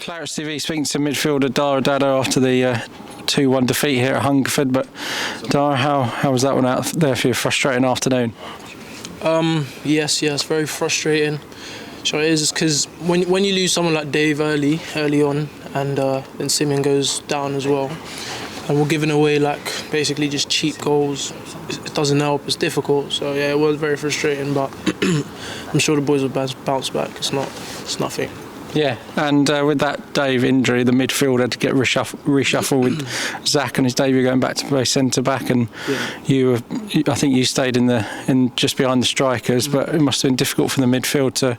Claret TV speaking to midfielder Dara Dada after the 2-1 defeat here at Hungerford. But Dara, how was that one out there for you? Frustrating afternoon? Yes, very frustrating. Sure it is, because when you lose someone like Dave early on, and then Simeon goes down as well, and we're giving away like basically just cheap goals, it doesn't help. It's difficult. So yeah, it was very frustrating, but I'm sure the boys will bounce back. It's nothing. Yeah, and with that Dave injury, the midfield had to get reshuffle with Zach and his debut going back to play centre back, and I think you stayed in just behind the strikers, but it must have been difficult for the midfield to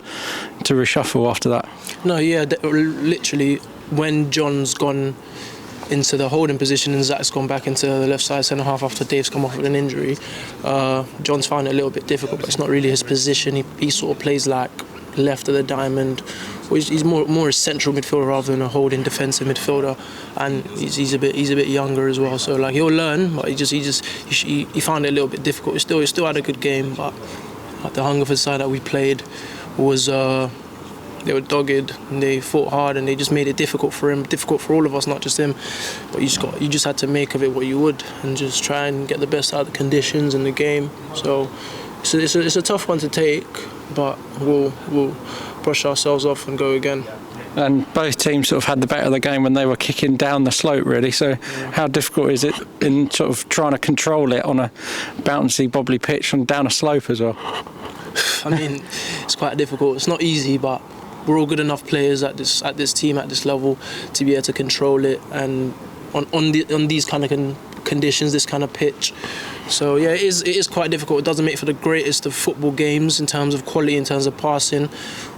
reshuffle after that. No, yeah, literally when John's gone into the holding position and Zach's gone back into the left side centre half after Dave's come off with an injury, John's found it a little bit difficult, but it's not really his position. He sort of plays like left of the diamond. He's more a central midfielder rather than a holding defensive midfielder, and he's a bit younger as well. So like he'll learn, but he found it a little bit difficult. He still had a good game, but like the Hungerford side that we played was they were dogged and they fought hard and they just made it difficult for him, difficult for all of us, not just him. But you just had to make of it what you would and just try and get the best out of the conditions in the game. So it's a tough one to take, but we'll brush ourselves off and go again. And both teams sort of had the better of the game when they were kicking down the slope, really. So how difficult is it in sort of trying to control it on a bouncy, bobbly pitch and down a slope as well? I mean, it's quite difficult. It's not easy, but we're all good enough players at this team, at this level, to be able to control it, and on these kind of conditions, this kind of pitch. So yeah, it is quite difficult. It doesn't make for the greatest of football games in terms of quality, in terms of passing.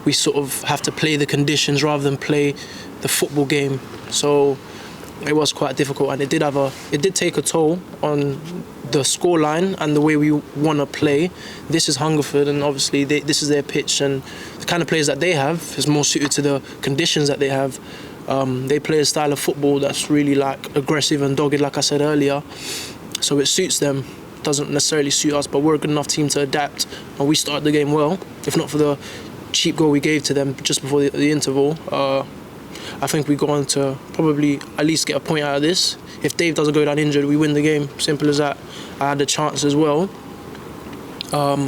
We sort of have to play the conditions rather than play the football game. So it was quite difficult, and it did take a toll on the scoreline and the way we want to play. This is Hungerford, and obviously this is their pitch, and the kind of players that they have is more suited to the conditions that they have. They play a style of football that's really like aggressive and dogged, like I said earlier. So it suits them. Doesn't necessarily suit us, but we're a good enough team to adapt, and we started the game well. If not for the cheap goal we gave to them just before the interval, I think we go on to probably at least get a point out of this. If Dave doesn't go down injured, we win the game. Simple as that. I had a chance as well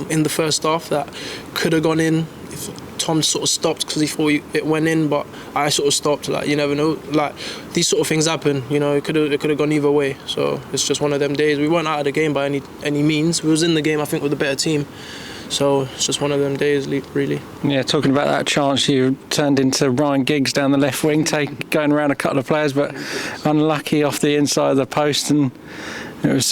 in the first half that could have gone in if Tom sort of stopped because he thought it went in, but I sort of stopped. Like, you never know. Like, these sort of things happen. You know, it could have gone either way. So it's just one of them days. We weren't out of the game by any means. We was in the game, I think, with a better team. So it's just one of them days, really. Yeah, talking about that chance, you turned into Ryan Giggs down the left wing, going around a couple of players, but unlucky off the inside of the post, and it was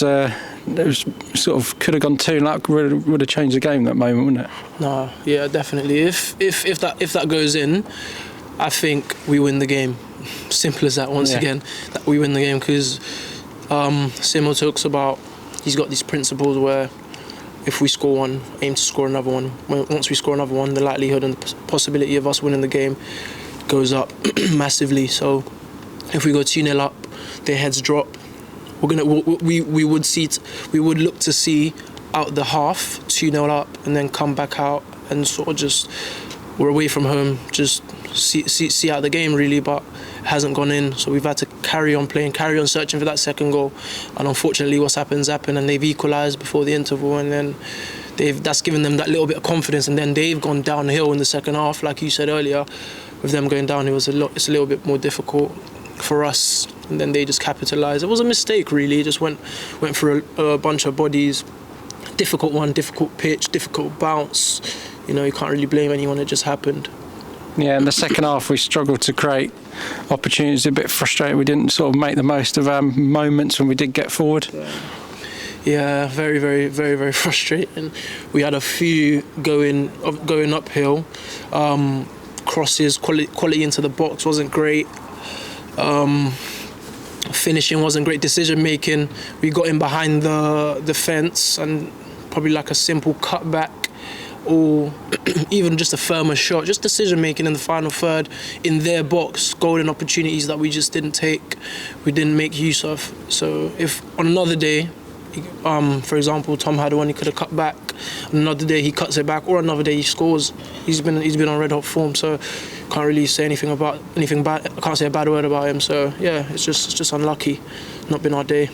sort of could have gone 2-0. Would have changed the game that moment, wouldn't it? No, yeah, definitely. If that goes in, I think we win the game. Simple as that. Once again, that we win the game, because Simo talks about, he's got these principles where if we score one, aim to score another one. Once we score another one, the likelihood and the possibility of us winning the game goes up massively. So if we go 2-0 up, their heads drop. We would look to see out the half 2-0 up and then come back out and sort of just, we're away from home, just see out the game really, but it hasn't gone in. So we've had to carry on playing, carry on searching for that second goal, and unfortunately what's happened, and they've equalised before the interval, and then that's given them that little bit of confidence, and then they've gone downhill in the second half. Like you said earlier, with them going down, it's a little bit more difficult for us, and then they just capitalised. It was a mistake really. It just went for a bunch of bodies. Difficult one, difficult pitch, difficult bounce. You know, you can't really blame anyone. It just happened. Yeah, in the second half we struggled to create opportunities. A bit frustrated we didn't sort of make the most of our moments when we did get forward. Yeah, very, very, very, very frustrating. We had a few going uphill. Crosses, quality into the box wasn't great. Finishing wasn't great. Decision making, we got in behind the fence, and probably like a simple cutback or even just a firmer shot, just decision making in the final third in their box, golden opportunities that we just didn't take, we didn't make use of. So if on another day, for example, Tom had one, he could have cut back another day he cuts it back, or another day he scores. He's been on red hot form, so can't really say anything bad. I can't say a bad word about him. So yeah, it's just unlucky, not been our day.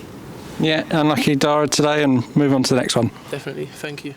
Yeah, unlucky Dara today, and move on to the next one. Definitely, thank you.